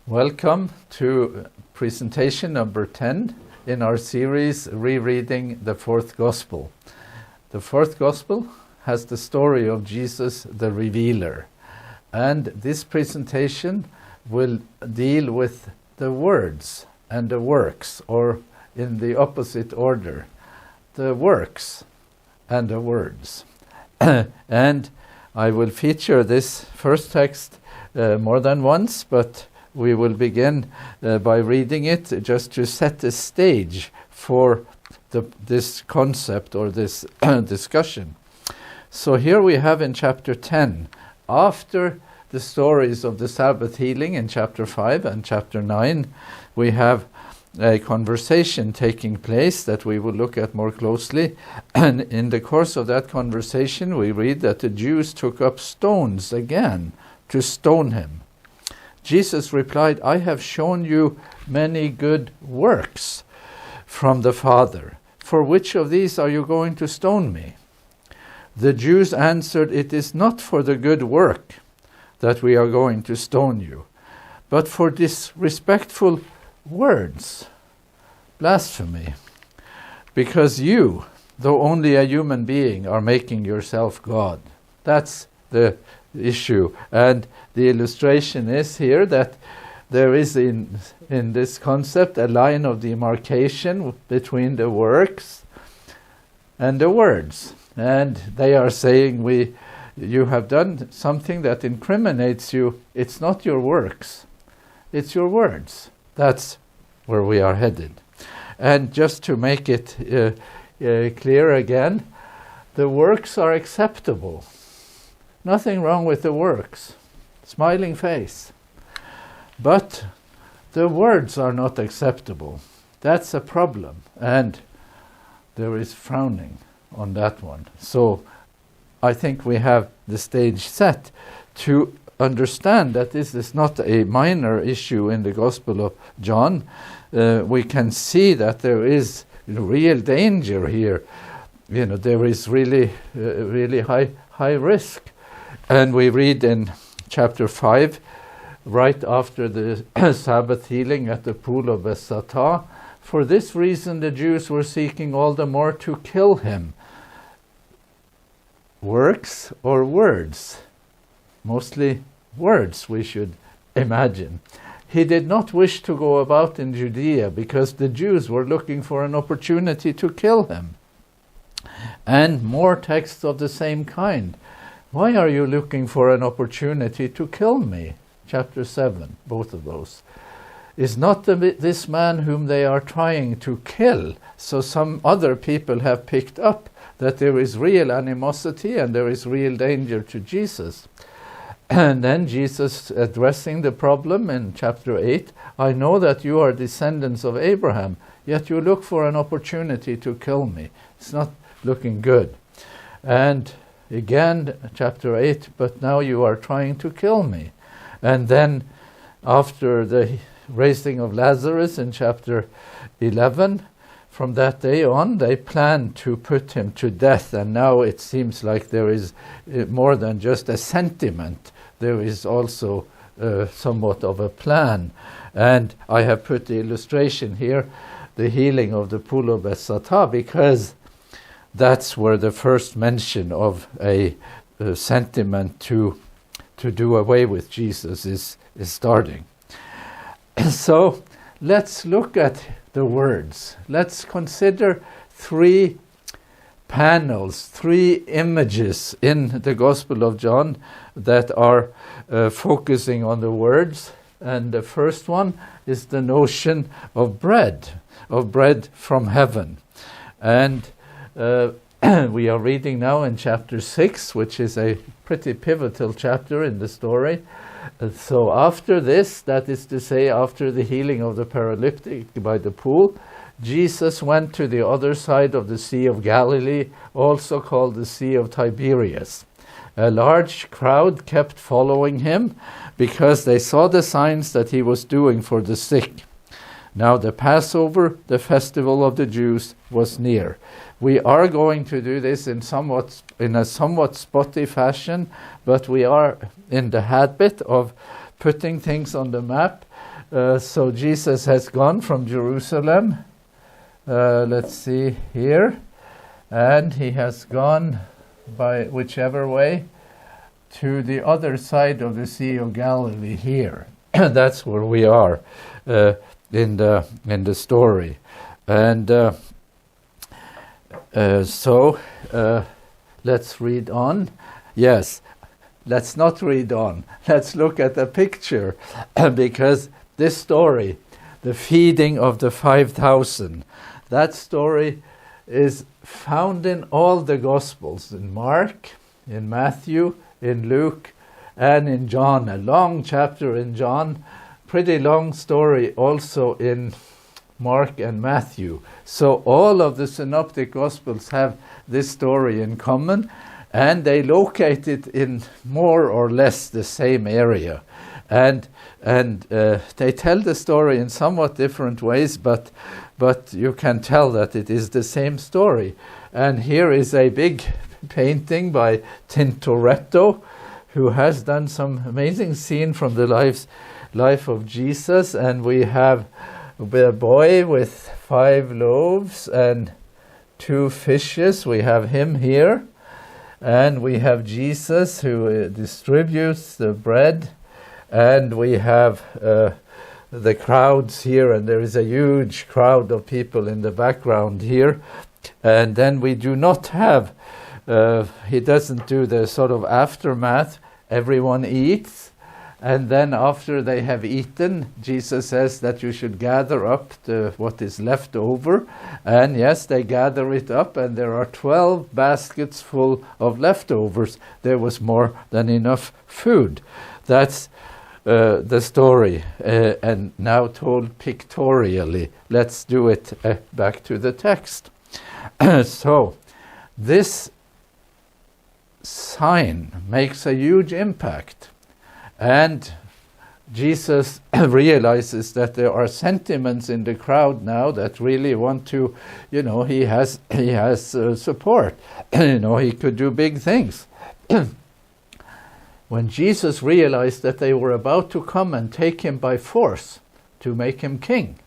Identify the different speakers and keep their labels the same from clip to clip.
Speaker 1: Welcome to presentation number 10 in our series Rereading the Fourth Gospel. The fourth Gospel has the story of Jesus the Revealer, and this presentation will deal with the words and the works, or in the opposite order, the works and the words. And I will feature this first text more than once, but we will begin by reading it just to set the stage for this concept or this discussion. So here we have in chapter 10, after the stories of the Sabbath healing in chapter 5 and chapter 9, we have a conversation taking place that we will look at more closely. And in the course of that conversation, we read that the Jews took up stones again to stone him. Jesus replied, "I have shown you many good works from the Father. For which of these are you going to stone me?" The Jews answered, "It is not for the good work that we are going to stone you, but for disrespectful words, blasphemy, because you, though only a human being, are making yourself God." That's the issue. And the illustration is here that there is in this concept a line of demarcation between the works and the words. And they are saying, you have done something that incriminates you. It's not your works, it's your words. That's where we are headed. And just to make it clear again, the works are acceptable. Nothing wrong with the works. Smiling face. But the words are not acceptable. That's a problem. And there is frowning on that one. So I think we have the stage set to understand that this is not a minor issue in the Gospel of John. We can see that there is real danger here. There is really high risk. And we read in chapter 5, right after the Sabbath healing at the pool of Bethesda, "For this reason the Jews were seeking all the more to kill him." Works or words? Mostly words, we should imagine. "He did not wish to go about in Judea because the Jews were looking for an opportunity to kill him." And more texts of the same kind. "Why are you looking for an opportunity to kill me?" Chapter 7, both of those. "Is not this man whom they are trying to kill?" So some other people have picked up that there is real animosity and there is real danger to Jesus. And then Jesus addressing the problem in chapter 8, "I know that you are descendants of Abraham, yet you look for an opportunity to kill me." It's not looking good. And again, chapter 8, "But now you are trying to kill me." And then after the raising of Lazarus in chapter 11, from that day on, they planned to put him to death. And now it seems like there is more than just a sentiment. There is also somewhat of a plan. And I have put the illustration here, the healing of the pool of Bethesda, because that's where the first mention of a sentiment to do away with Jesus is starting. So let's look at the words. Let's consider three panels, three images in the Gospel of John that are focusing on the words. And the first one is the notion of bread from heaven. And we are reading now in chapter 6, which is a pretty pivotal chapter in the story. So after this, that is to say, after the healing of the paralytic by the pool, Jesus went to the other side of the Sea of Galilee, also called the Sea of Tiberias. A large crowd kept following him because they saw the signs that he was doing for the sick. Now the Passover, the festival of the Jews, was near. We are going to do this in a somewhat spotty fashion, but we are in the habit of putting things on the map So Jesus has gone from Jerusalem, let's see here, and he has gone by whichever way to the other side of the Sea of Galilee here. That's where we are in the story. And so let's read on. Yes, let's not read on. Let's look at the picture, because this story, the feeding of the 5,000, that story is found in all the Gospels, in Mark, in Matthew, in Luke, and in John. A long chapter in John, pretty long story also in Mark and Matthew. So all of the synoptic Gospels have this story in common, and they locate it in more or less the same area. And they tell the story in somewhat different ways, but you can tell that it is the same story. And here is a big painting by Tintoretto, who has done some amazing scene from the life of Jesus. And we have a boy with 5 loaves and 2 fishes. We have him here. And we have Jesus who distributes the bread. And we have the crowds here, and there is a huge crowd of people in the background here. And then we do not have, he doesn't do the sort of aftermath. Everyone eats, and then after they have eaten, Jesus says that you should gather up what is left over. And yes, they gather it up, and there are 12 baskets full of leftovers. There was more than enough food. That's the story, and now told pictorially. Let's do it back to the text. So this sign makes a huge impact, and Jesus realizes that there are sentiments in the crowd now that really want to, he has support. He could do big things. When Jesus realized that they were about to come and take him by force to make him king,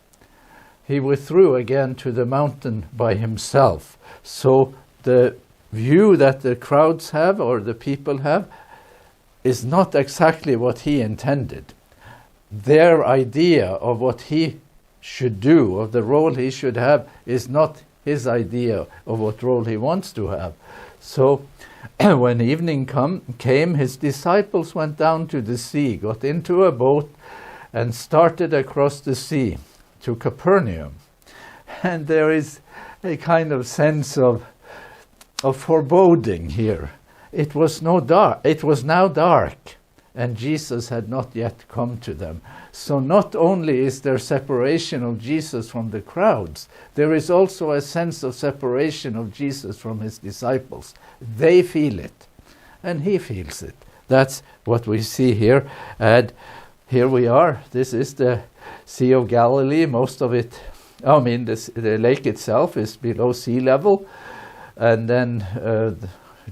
Speaker 1: he withdrew again to the mountain by himself. So the view that the crowds have, or the people have, is not exactly what he intended. Their idea of what he should do, of the role he should have, is not his idea of what role he wants to have. So when evening came, his disciples went down to the sea, got into a boat, and started across the sea to Capernaum. And there is a kind of sense of foreboding here. It was now dark, and Jesus had not yet come to them. So not only is there separation of Jesus from the crowds, there is also a sense of separation of Jesus from his disciples. They feel it, and he feels it. That's what we see here. And here we are. This is the Sea of Galilee. Most of it, the lake itself is below sea level. And then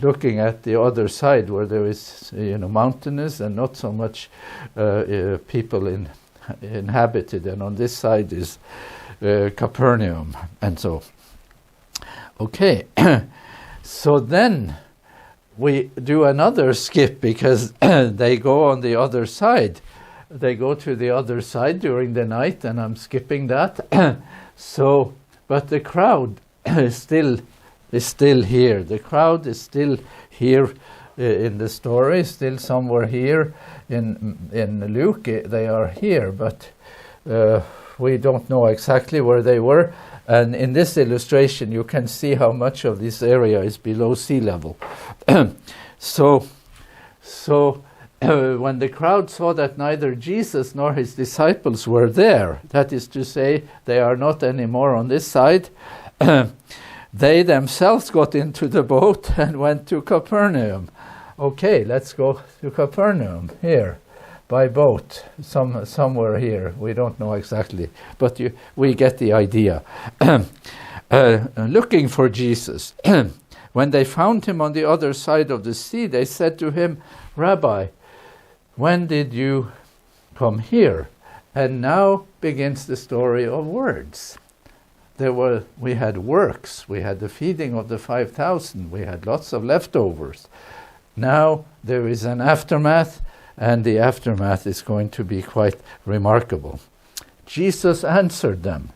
Speaker 1: looking at the other side where there is, mountainous and not so much people inhabited. And on this side is Capernaum. And so, okay. So then we do another skip, because they go on the other side. They go to the other side during the night, and I'm skipping that. But the crowd is still here. The crowd is still here in the story, still somewhere here in Luke. They are here, but we don't know exactly where they were. And in this illustration, you can see how much of this area is below sea level. So when the crowd saw that neither Jesus nor his disciples were there, that is to say, they are not anymore on this side, they themselves got into the boat and went to Capernaum. Okay, let's go to Capernaum here by boat, somewhere here. We don't know exactly, but we get the idea. Looking for Jesus. When they found him on the other side of the sea, they said to him, "Rabbi, when did you come here?" And now begins the story of words. We had works, we had the feeding of the 5,000, we had lots of leftovers. Now there is an aftermath, and the aftermath is going to be quite remarkable. Jesus answered them.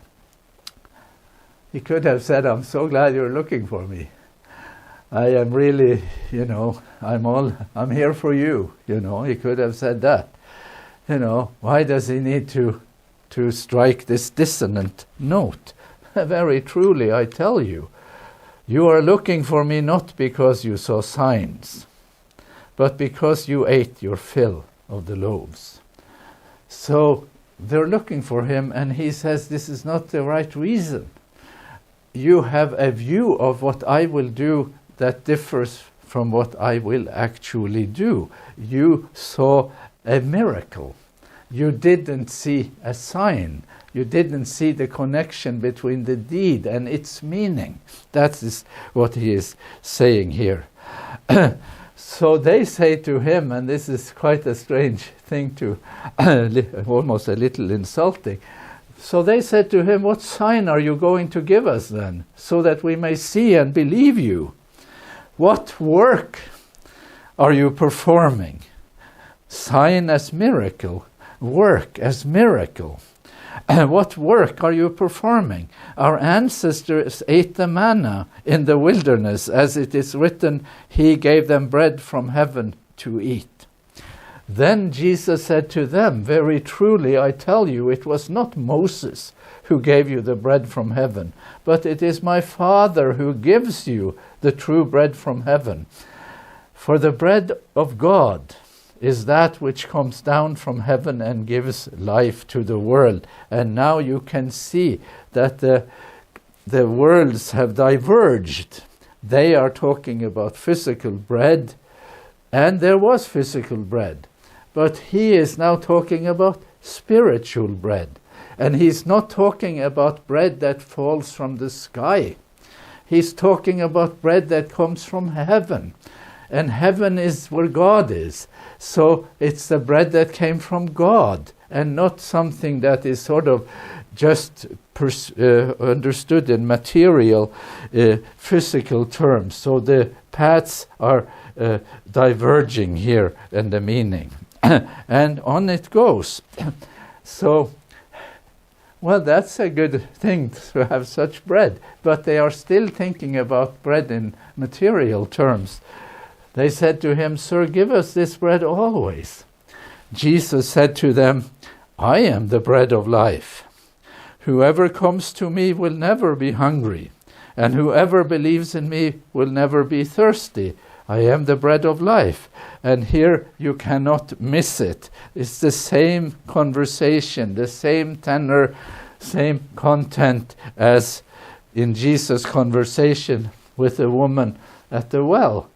Speaker 1: He could have said, I'm so glad you're looking for me. I am really, I'm here for you. He could have said that. Why does he need to strike this dissonant note? Very truly, I tell you, you are looking for me not because you saw signs, but because you ate your fill of the loaves. So they're looking for him, and he says, this is not the right reason. You have a view of what I will do that differs from what I will actually do. You saw a miracle. You didn't see a sign. You didn't see the connection between the deed and its meaning. That is what he is saying here. So they say to him, and this is quite a strange thing to, almost a little insulting. So they said to him, what sign are you going to give us then, so that we may see and believe you? What work are you performing? Sign as miracle, work as miracle. What work are you performing? Our ancestors ate the manna in the wilderness, as it is written, he gave them bread from heaven to eat. Then Jesus said to them, very truly I tell you, it was not Moses who gave you the bread from heaven, but it is my Father who gives you the true bread from heaven. For the bread of God is that which comes down from heaven and gives life to the world. And now you can see that the worlds have diverged. They are talking about physical bread, and there was physical bread. But he is now talking about spiritual bread. And he's not talking about bread that falls from the sky. He's talking about bread that comes from heaven. And heaven is where God is. So it's the bread that came from God, and not something that is sort of just understood in material, physical terms. So the paths are diverging here in the meaning. And on it goes. So, well, that's a good thing to have such bread. But they are still thinking about bread in material terms. They said to him, Sir, give us this bread always. Jesus said to them, I am the bread of life. Whoever comes to me will never be hungry, and whoever believes in me will never be thirsty. I am the bread of life. And here you cannot miss it. It's the same conversation, the same tenor, same content as in Jesus' conversation with the woman at the well,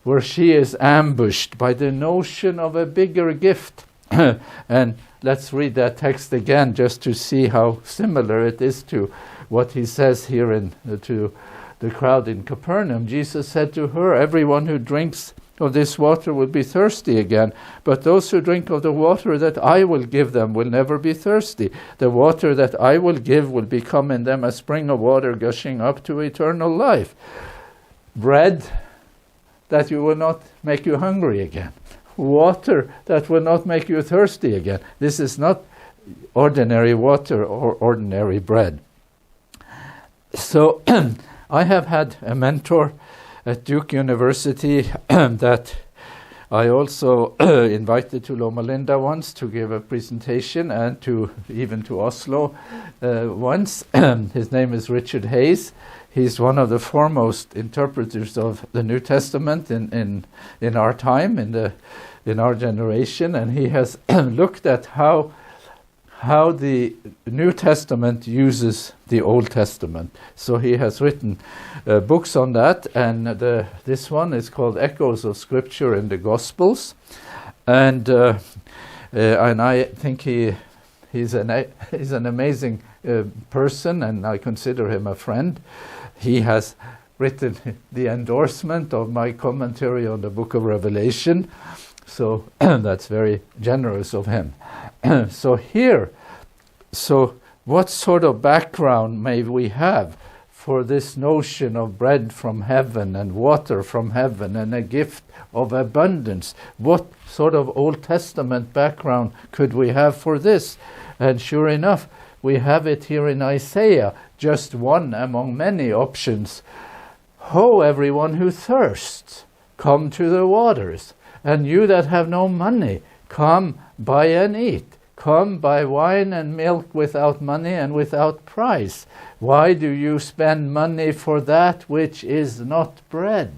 Speaker 1: where she is ambushed by the notion of a bigger gift. And let's read that text again just to see how similar it is to what he says here to the crowd in Capernaum. Jesus said to her, everyone who drinks of this water will be thirsty again, but those who drink of the water that I will give them will never be thirsty. The water that I will give will become in them a spring of water gushing up to eternal life. Bread that will not make you hungry again. Water that will not make you thirsty again. This is not ordinary water or ordinary bread. So I have had a mentor at Duke University that I also invited to Loma Linda once to give a presentation, and even to Oslo once. His name is Richard Hayes. He's one of the foremost interpreters of the New Testament in our time, in our generation, and he has looked at how the New Testament uses the Old Testament. So he has written books on that, and this one is called Echoes of Scripture in the Gospels, and I think he's an amazing person, and I consider him a friend. He has written the endorsement of my commentary on the book of Revelation, so that's very generous of him. So here So what sort of background may we have for this notion of bread from heaven and water from heaven and a gift of abundance? What sort of Old Testament background could we have for this? And sure enough, we have it here in Isaiah, just one among many options. Ho, everyone who thirsts, come to the waters, and you that have no money, come buy and eat. Come buy wine and milk without money and without price. Why do you spend money for that which is not bread,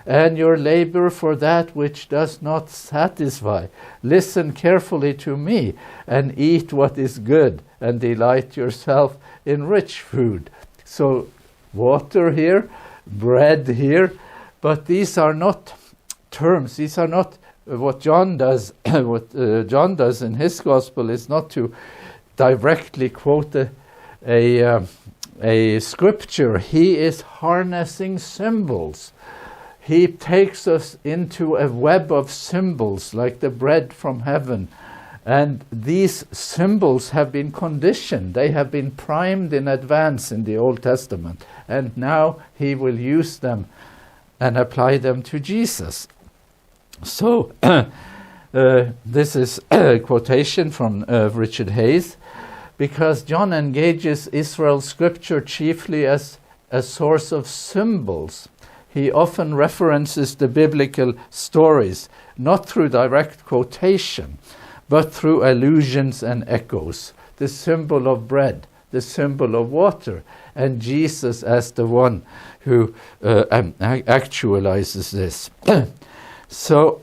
Speaker 1: and your labor for that which does not satisfy? Listen carefully to me, and eat what is good, and delight yourself in rich food. So water here, bread here, but these are not terms, these are not what John does. What John does in his gospel is not to directly quote a scripture. He is harnessing symbols. He takes us into a web of symbols like the bread from heaven. And these symbols have been conditioned. They have been primed in advance in the Old Testament. And now he will use them and apply them to Jesus. So, this is a quotation from Richard Hayes, because John engages Israel's scripture chiefly as a source of symbols. He often references the biblical stories, not through direct quotation, but through allusions and echoes. The symbol of bread, the symbol of water, and Jesus as the one who actualizes this. So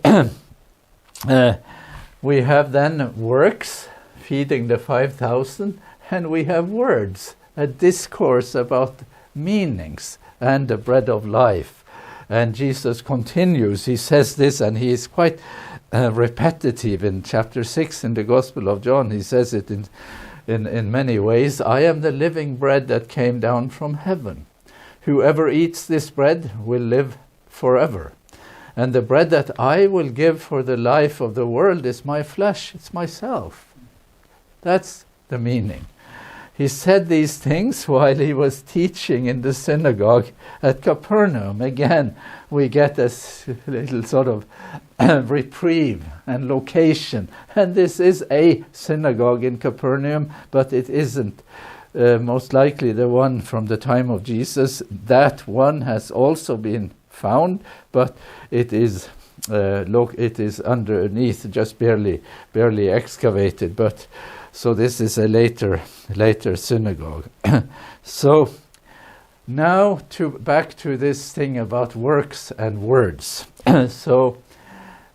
Speaker 1: we have then works, feeding the 5,000, and we have words, a discourse about meanings and the bread of life. And Jesus continues, he says this, and he is quite repetitive in chapter 6 in the Gospel of John. He says it in many ways. I am the living bread that came down from heaven. Whoever eats this bread will live forever. And the bread that I will give for the life of the world is my flesh, it's myself. That's the meaning. He said these things while he was teaching in the synagogue at Capernaum. Again, we get a little sort of reprieve and location. And this is a synagogue in Capernaum, but it isn't most likely the one from the time of Jesus. That one has also been found, but it is it is underneath, just barely excavated. But so this is a later synagogue. So now back to this thing about works and words. So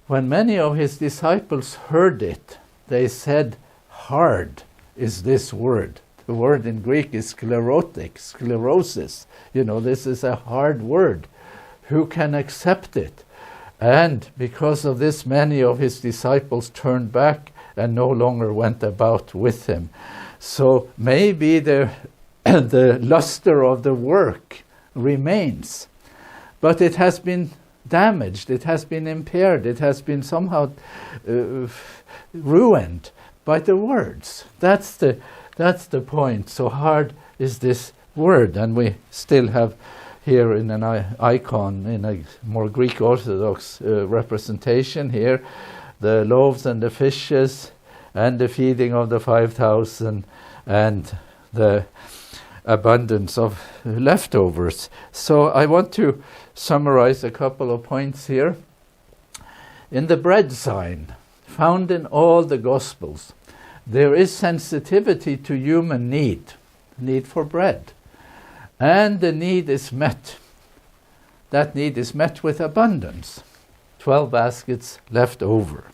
Speaker 1: when many of his disciples heard it, they said, "Hard is this word." The word in Greek is sclerosis. This is a hard word. Who can accept it? And because of this, many of his disciples turned back and no longer went about with him. So maybe the luster of the work remains, but it has been damaged, it has been impaired, it has been somehow ruined by the words. That's the point. So hard is this word, and we still have here in an icon, in a more Greek Orthodox representation here, the loaves and the fishes, and the feeding of the 5,000, and the abundance of leftovers. So I want to summarize a couple of points here. In the bread sign, found in all the Gospels, there is sensitivity to human need for bread. And the need is met. That need is met with abundance. 12 baskets left over.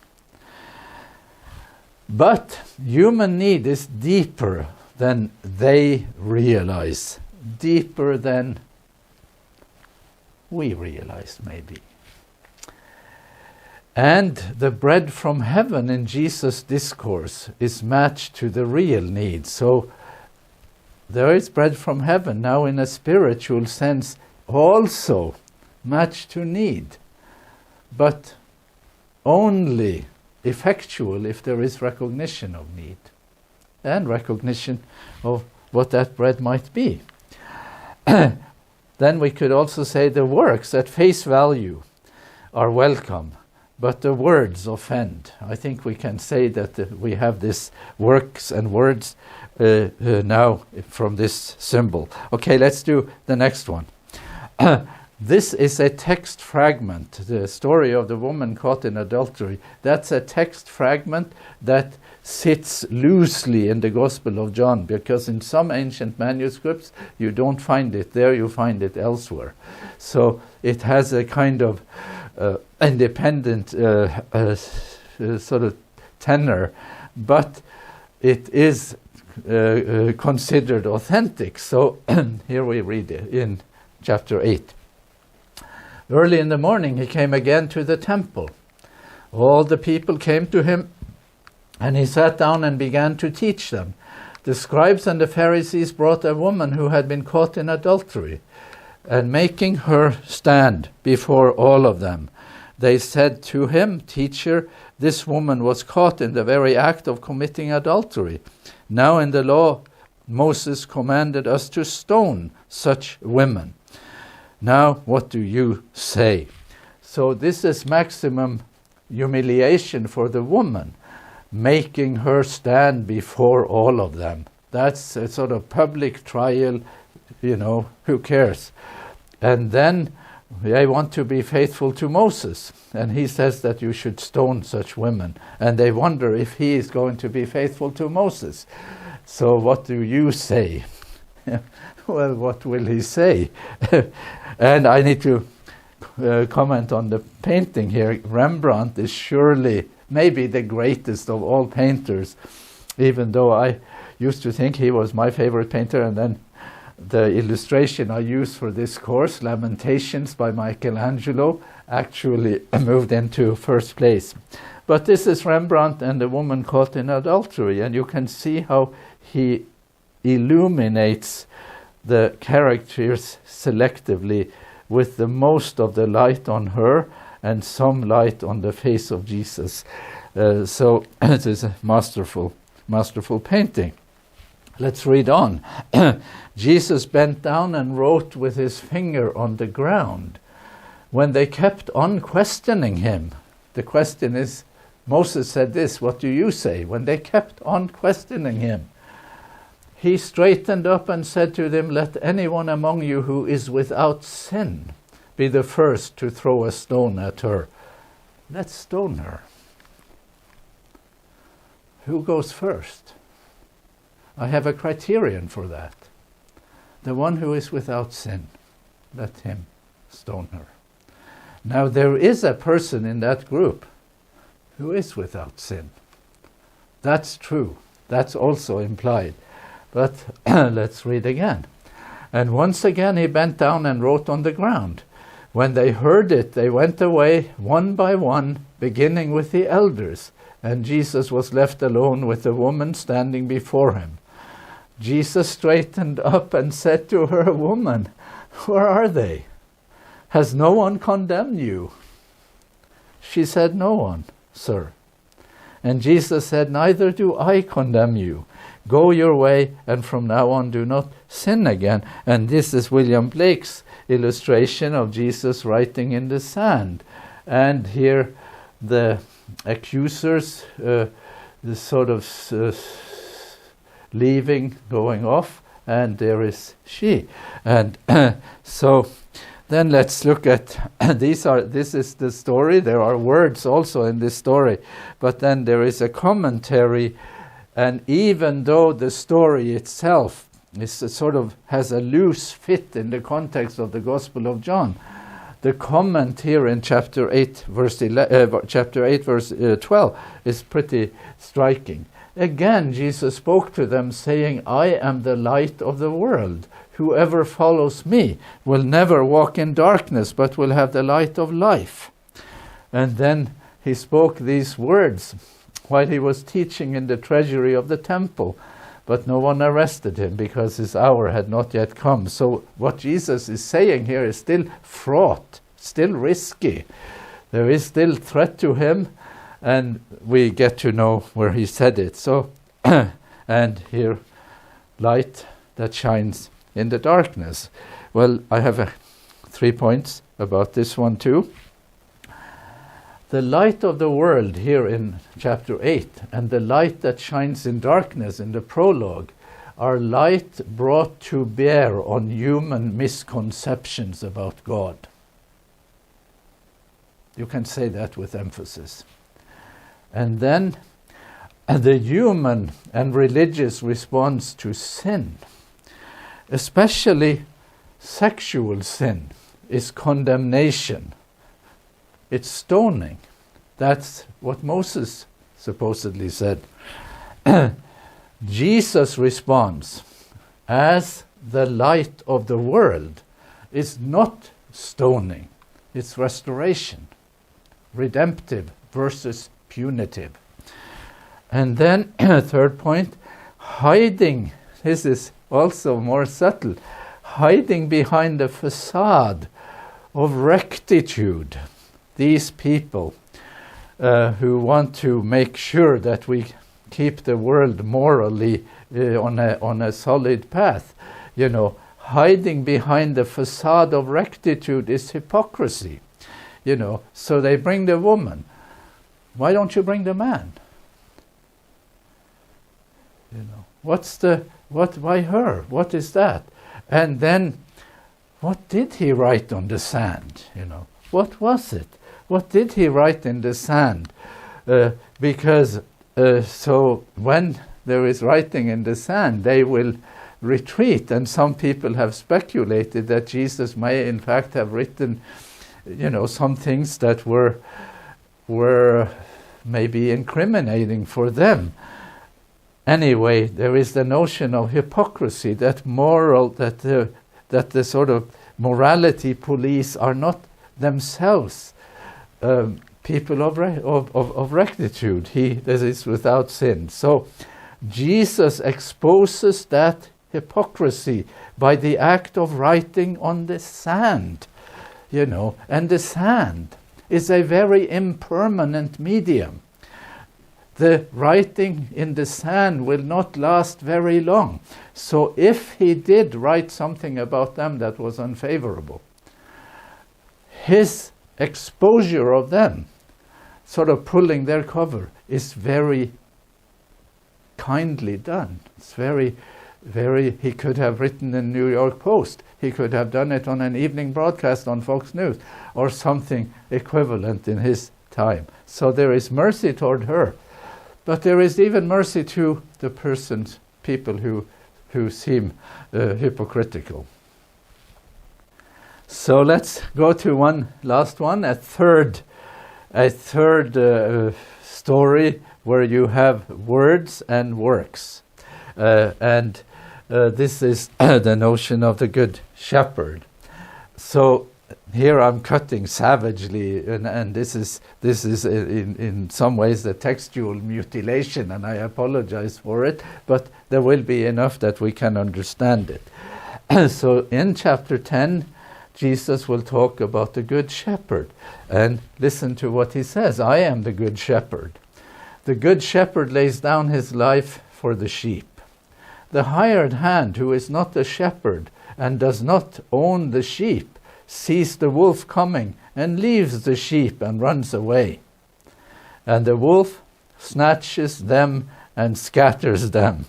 Speaker 1: But human need is deeper than they realize. Deeper than we realize, maybe. And the bread from heaven in Jesus' discourse is matched to the real need. So there is bread from heaven now in a spiritual sense, also matched to need, but only effectual if there is recognition of need. and recognition of what that bread might be. Then we could also say the works at face value are welcome, but the words offend. I think we can say that we have this works and words now from this symbol. Okay, let's do the next one. This is a text fragment, the story of the woman caught in adultery. That's a text fragment that sits loosely in the Gospel of John, because in some ancient manuscripts you don't find it there, you find it elsewhere. So it has a kind of independent sort of tenor, but it is considered authentic. So here we read it in chapter 8. Early in the morning he came again to the temple. All the people came to him, and he sat down and began to teach them. The scribes and the Pharisees brought a woman who had been caught in adultery, and making her stand before all of them, they said to him, "Teacher, this woman was caught in the very act of committing adultery. Now in the law Moses commanded us to stone such women. Now what do you say?" So this is maximum humiliation for the woman, making her stand before all of them. That's a sort of public trial, who cares? And then they want to be faithful to Moses, and he says that you should stone such women. And they wonder if he is going to be faithful to Moses. So what do you say? Well, what will he say? And I need to comment on the painting here. Rembrandt is surely maybe the greatest of all painters, even though I used to think he was my favorite painter, and then the illustration I used for this course, Lamentations by Michelangelo, actually moved into first place. But this is Rembrandt and the woman caught in adultery, and you can see how he illuminates the characters selectively, with the most of the light on her and some light on the face of Jesus. So it is a masterful painting. Let's read on. Jesus bent down and wrote with his finger on the ground. When they kept on questioning him, the question is, Moses said this, what do you say? When they kept on questioning him, he straightened up and said to them, "Let anyone among you who is without sin be the first to throw a stone at her." Let's stone her. Who goes first? I have a criterion for that. The one who is without sin, let him stone her. Now there is a person in that group who is without sin. That's true. That's also implied. But let's read again. And once again he bent down and wrote on the ground. When they heard it, they went away one by one, beginning with the elders, and Jesus was left alone with the woman standing before him. Jesus straightened up and said to her, "Woman, where are they? Has no one condemned you?" She said, "No one, sir." And Jesus said, "Neither do I condemn you. Go your way, and from now on do not sin again." And this is William Blake's illustration of Jesus writing in the sand. And here the accusers sort of leaving, going off, and there is she. And so then let's look at, this is the story. There are words also in this story, but then there is a commentary. And even though the story itself is sort of has a loose fit in the context of the Gospel of John, the comment here in chapter 8, verse 12 is pretty striking. Again, Jesus spoke to them, saying, "I am the light of the world. Whoever follows me will never walk in darkness, but will have the light of life." And then he spoke these words while he was teaching in the treasury of the temple, but no one arrested him because his hour had not yet come. So what Jesus is saying here is still fraught, still risky. There is still threat to him, and we get to know where he said it. So, and here, light that shines in the darkness. Well, I have 3 points about this one too. The light of the world here in chapter 8 and the light that shines in darkness in the prologue are light brought to bear on human misconceptions about God. You can say that with emphasis. And then the human and religious response to sin, especially sexual sin, is condemnation. It's stoning. That's what Moses supposedly said. Jesus' response as the light of the world is not stoning, it's restoration. Redemptive versus punitive. And then, third point, hiding. This is also more subtle. Hiding behind the facade of rectitude. These people who want to make sure that we keep the world morally on a solid path, hiding behind the facade of rectitude is hypocrisy. So they bring the woman. Why don't you bring the man? Why her? What is that? And then, what did he write on the sand? What was it? What did he write in the sand? Because so when there is writing in the sand, they will retreat. And some people have speculated that Jesus may in fact have written, some things that were maybe incriminating for them. Anyway, there is the notion of hypocrisy, that the sort of morality police are not themselves people of rectitude. This is without sin. So Jesus exposes that hypocrisy by the act of writing on the sand, and the sand is a very impermanent medium. The writing in the sand will not last very long. So if he did write something about them that was unfavorable, his exposure of them, sort of pulling their cover, is very kindly done. It's very, he could have written in New York Post. He could have done it on an evening broadcast on Fox News or something equivalent in his time. So there is mercy toward her. But there is even mercy to the people who seem hypocritical. So let's go to one last one, a third story where you have words and works. This is the notion of the Good Shepherd. So here I'm cutting savagely, and this is in some ways the textual mutilation, and I apologize for it, but there will be enough that we can understand it. So in chapter 10, Jesus will talk about the Good Shepherd, and listen to what he says. I am the Good Shepherd. The Good Shepherd lays down his life for the sheep. The hired hand, who is not the shepherd and does not own the sheep, sees the wolf coming and leaves the sheep and runs away. And the wolf snatches them and scatters them.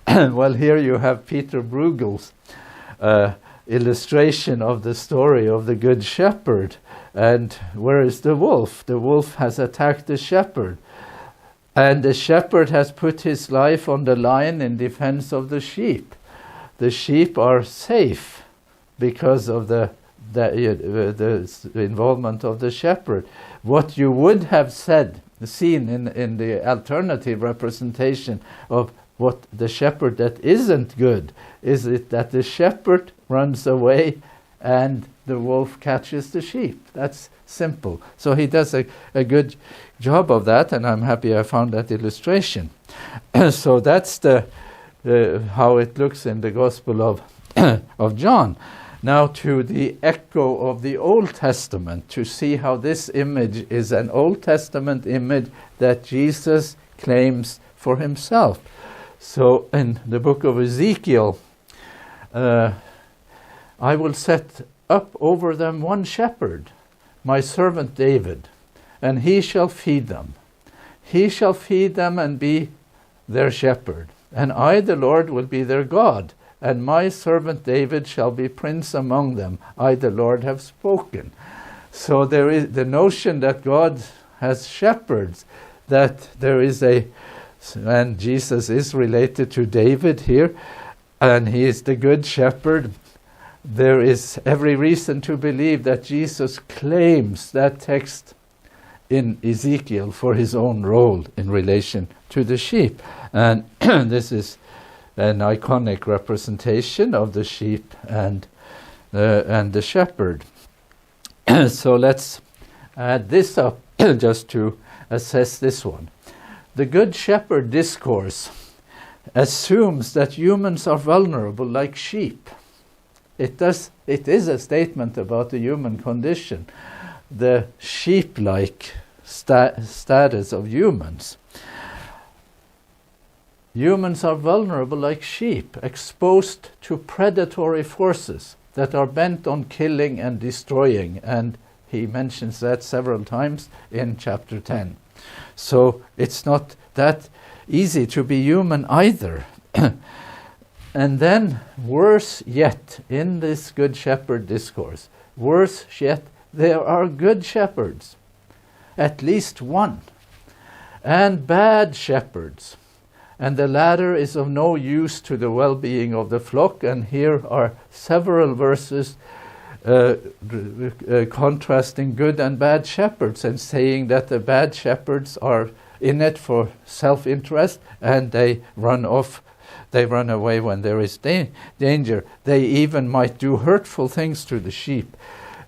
Speaker 1: Well, here you have Peter Bruegel's illustration of the story of the Good Shepherd. And where is the wolf? The wolf has attacked the shepherd. And the shepherd has put his life on the line in defense of the sheep. The sheep are safe because of the involvement of the shepherd. What you would have seen in the alternative representation of what the shepherd that isn't good is it that the shepherd runs away and the wolf catches the sheep. That's simple. So he does a good job of that, and I'm happy I found that illustration. So that's how it looks in the Gospel of John. Now to the echo of the Old Testament, to see how this image is an Old Testament image that Jesus claims for himself. So in the book of Ezekiel, I will set up over them one shepherd, my servant David, and he shall feed them. He shall feed them and be their shepherd. And I, the Lord, will be their God, and my servant David shall be prince among them. I, the Lord, have spoken. So there is the notion that God has shepherds, that there is and Jesus is related to David here, and he is the good shepherd. There is every reason to believe that Jesus claims that text in Ezekiel for his own role in relation to the sheep. And this is an iconic representation of the sheep and the shepherd. So let's add this up just to assess this one. The Good Shepherd discourse assumes that humans are vulnerable like sheep. It is a statement about the human condition, the sheep-like status of humans. Humans are vulnerable like sheep, exposed to predatory forces that are bent on killing and destroying, and he mentions that several times in chapter 10. So it's not that easy to be human either. And then, worse yet, in this Good Shepherd discourse, worse yet, there are good shepherds, at least one, and bad shepherds. And the latter is of no use to the well-being of the flock. And here are several verses contrasting good and bad shepherds, and saying that the bad shepherds are in it for self-interest, and they run away when there is danger. They even might do hurtful things to the sheep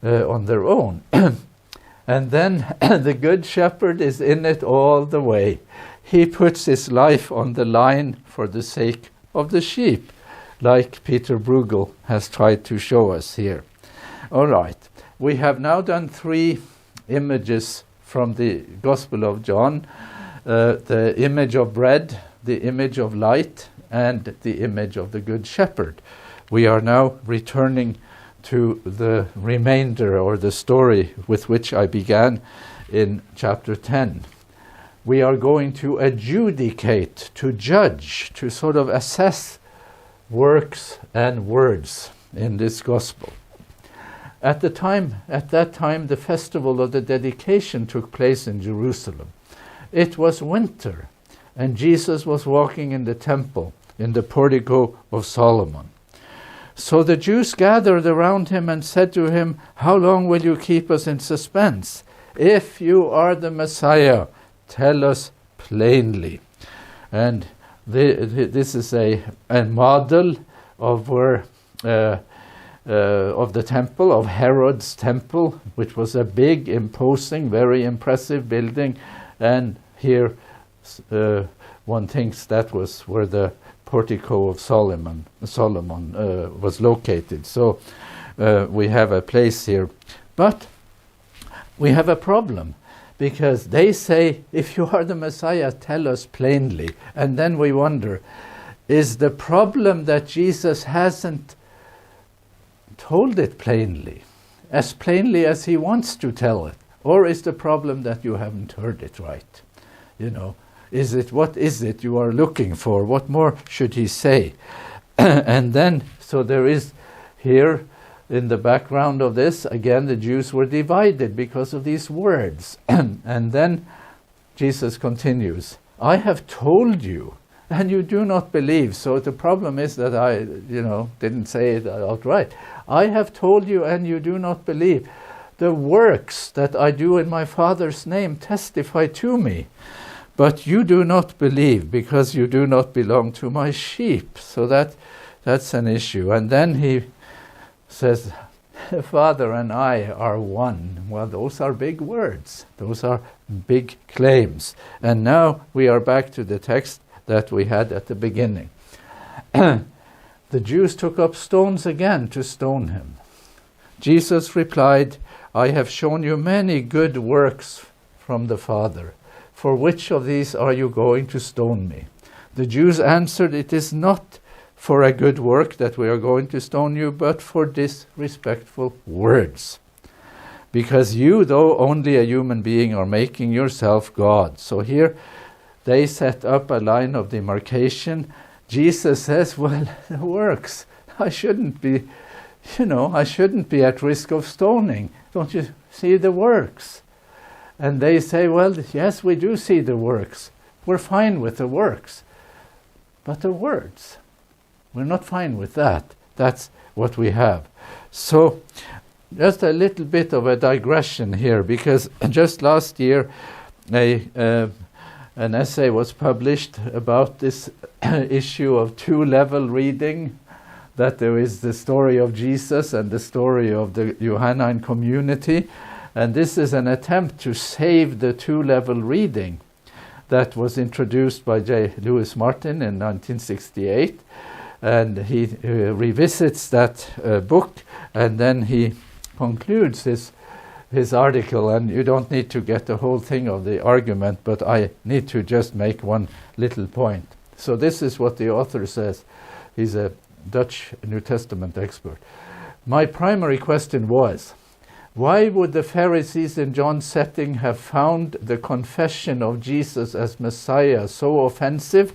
Speaker 1: on their own. And then the good shepherd is in it all the way. He puts his life on the line for the sake of the sheep, like Peter Bruegel has tried to show us here. All right, we have now done 3 images from the Gospel of John, the image of bread, the image of light, and the image of the Good Shepherd. We are now returning to the remainder, or the story with which I began in chapter 10. We are going to adjudicate, to judge, to sort of assess works and words in this Gospel. At that time, the festival of the dedication took place in Jerusalem. It was winter, and Jesus was walking in the temple, in the portico of Solomon. So the Jews gathered around him and said to him, "How long will you keep us in suspense? If you are the Messiah, tell us plainly." And this is a model of where of the temple, of Herod's temple, which was a big, imposing, very impressive building. And here one thinks that was where the portico of Solomon was located. So we have a place here. But we have a problem, because they say, "If you are the Messiah, tell us plainly." And then we wonder, is the problem that Jesus hasn't told it plainly as he wants to tell it? Or is the problem that you haven't heard it right? What is it you are looking for? What more should he say? And then, so there is here, in the background of this, again, the Jews were divided because of these words. And then Jesus continues, "I have told you, and you do not believe." So the problem is that I, didn't say it outright. "I have told you, and you do not believe. The works that I do in my Father's name testify to me. But you do not believe, because you do not belong to my sheep." So that's an issue. And then he says, "The Father and I are one." Well, those are big words. Those are big claims. And now we are back to the text that we had at the beginning. The Jews took up stones again to stone him. Jesus replied, "I have shown you many good works from the Father. For which of these are you going to stone me?" The Jews answered, "It is not for a good work that we are going to stone you, but for disrespectful words. Because you, though only a human being, are making yourself God." So here they set up a line of demarcation. Jesus says, well, the works. I shouldn't be at risk of stoning. Don't you see the works? And they say, well, yes, we do see the works. We're fine with the works. But the words, we're not fine with that. That's what we have. So just a little bit of a digression here, because just last year an essay was published about this issue of two-level reading, that there is the story of Jesus and the story of the Johannine community. And this is an attempt to save the two-level reading that was introduced by J. Lewis Martin in 1968. And he revisits that book, and then he concludes his article. And you don't need to get the whole thing of the argument, but I need to just make one little point. So this is what the author says. He's a Dutch New Testament expert. "My primary question was, why would the Pharisees in John's setting have found the confession of Jesus as Messiah so offensive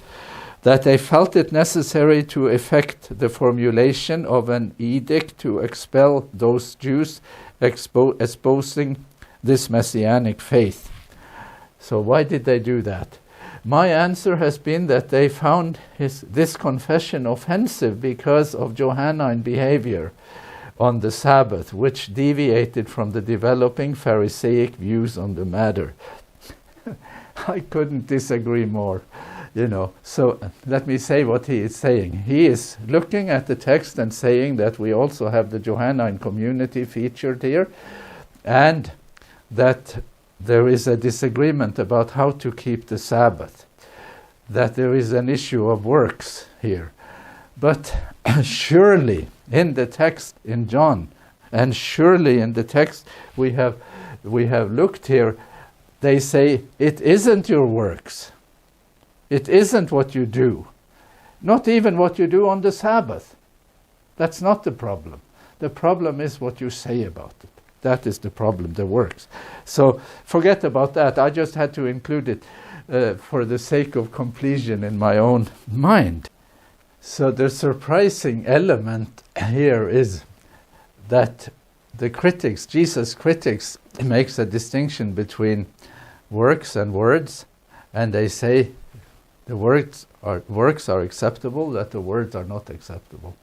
Speaker 1: that they felt it necessary to effect the formulation of an edict to expel those Jews espousing this messianic faith?" So why did they do that? My answer has been that they found this confession offensive because of Johannine behavior on the Sabbath, which deviated from the developing Pharisaic views on the matter. I couldn't disagree more. So let me say what he is saying. He is looking at the text and saying that we also have the Johannine community featured here, and that there is a disagreement about how to keep the Sabbath, that there is an issue of works here. But surely in the text in John, and surely in the text we have looked here, they say it isn't your works. It isn't what you do. Not even what you do on the Sabbath. That's not the problem. The problem is what you say about it. That is the problem, the works. So forget about that. I just had to include it for the sake of completion in my own mind. So the surprising element here is that the critics, Jesus' critics, makes a distinction between works and words, and they say the works are acceptable, that the words are not acceptable.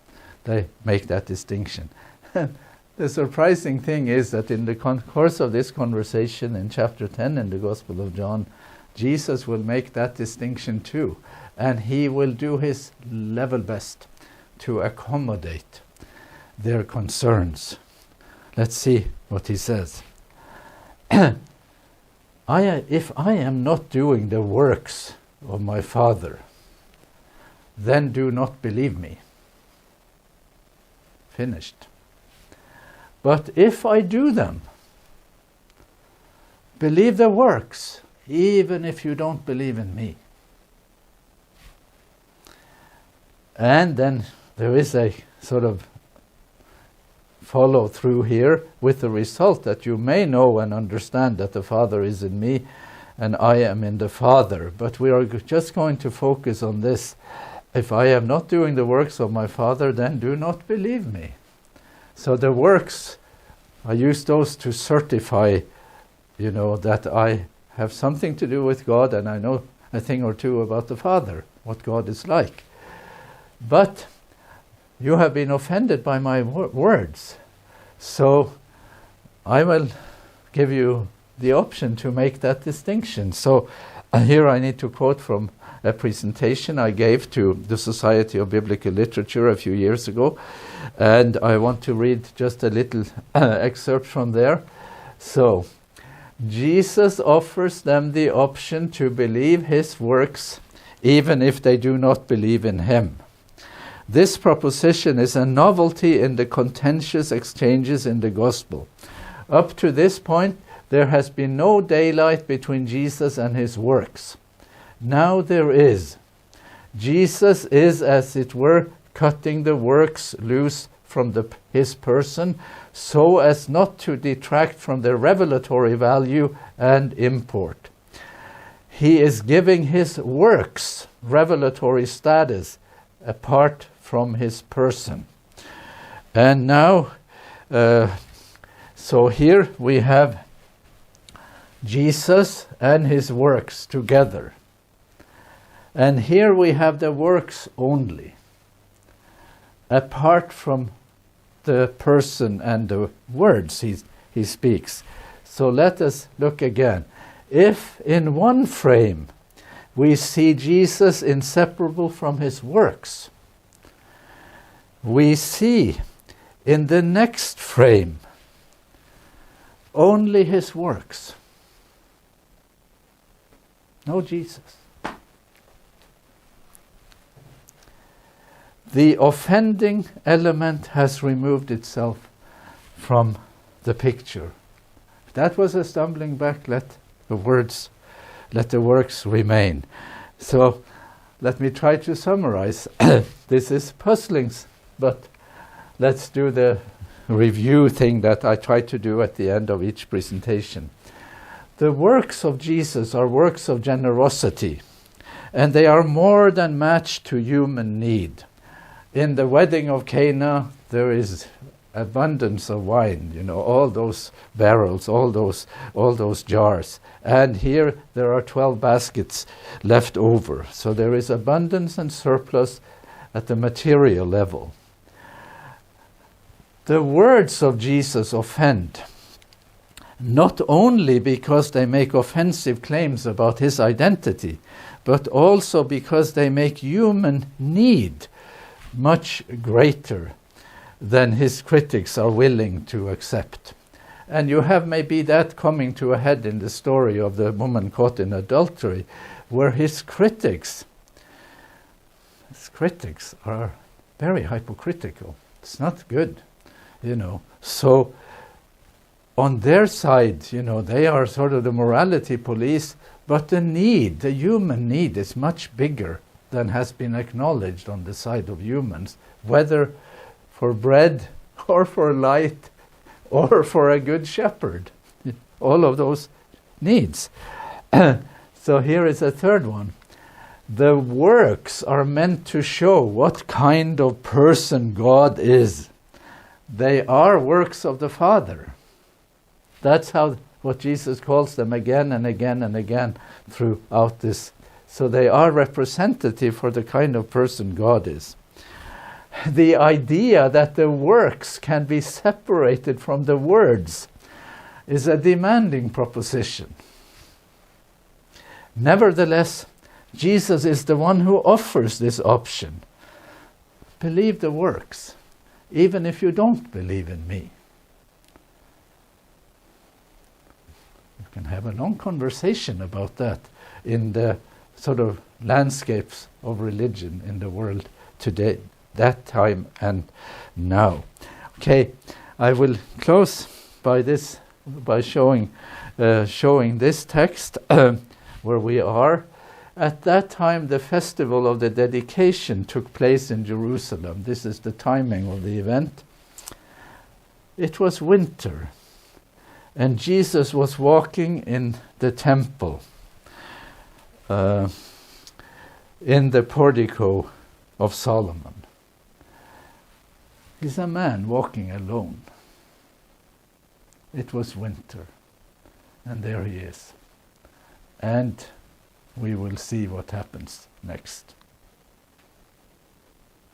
Speaker 1: They make that distinction. The surprising thing is that in the course of this conversation in chapter 10 in the Gospel of John, Jesus will make that distinction too, and he will do his level best to accommodate their concerns. Let's see what he says. If I am not doing the works of my Father, then do not believe me. Finished. But if I do them, believe the works, even if you don't believe in me. And then there is a sort of follow through here with the result that you may know and understand that the Father is in me and I am in the Father. But we are just going to focus on this. If I am not doing the works of my Father, then do not believe me. So the works, I use those to certify, that I have something to do with God and I know a thing or two about the Father, what God is like. But you have been offended by my words. So I will give you the option to make that distinction. So here I need to quote from a presentation I gave to the Society of Biblical Literature a few years ago. And I want to read just a little excerpt from there. So, Jesus offers them the option to believe his works even if they do not believe in him. This proposition is a novelty in the contentious exchanges in the gospel. Up to this point, there has been no daylight between Jesus and his works. Now there is. Jesus is, as it were, cutting the works loose from his person, so as not to detract from their revelatory value and import. He is giving his works revelatory status apart from his person. And now, so here we have Jesus and his works together. And here we have the works only, apart from the person and the words he speaks. So let us look again. If in one frame we see Jesus inseparable from his works, we see in the next frame only his works. No Jesus. The offending element has removed itself from the picture. If that was a stumbling block, let the works remain. So let me try to summarize. This is puzzling, but let's do the review thing that I try to do at the end of each presentation. The works of Jesus are works of generosity, and they are more than matched to human need. In the wedding of Cana, there is abundance of wine, all those barrels, all those jars. And here there are 12 baskets left over. So there is abundance and surplus at the material level. The words of Jesus offend, not only because they make offensive claims about his identity, but also because they make human need much greater than his critics are willing to accept. And you have maybe that coming to a head in the story of the woman caught in adultery, where his critics are very hypocritical. It's not good, So on their side, they are sort of the morality police, but the human need is much bigger than has been acknowledged on the side of humans, whether for bread or for light or for a good shepherd. All of those needs. So here is a third one. The works are meant to show what kind of person God is. They are works of the Father. That's what Jesus calls them again and again and again throughout this. So they are representative for the kind of person God is. The idea that the works can be separated from the words is a demanding proposition. Nevertheless, Jesus is the one who offers this option. Believe the works, even if you don't believe in me. You can have a long conversation about that in the sort of landscapes of religion in the world today, that time and now. Okay, I will close by showing this text where we are. At that time, the festival of the dedication took place in Jerusalem. This is the timing of the event. It was winter, and Jesus was walking in the temple, in the portico of Solomon. He's a man walking alone. It was winter, and there he is. And we will see what happens next.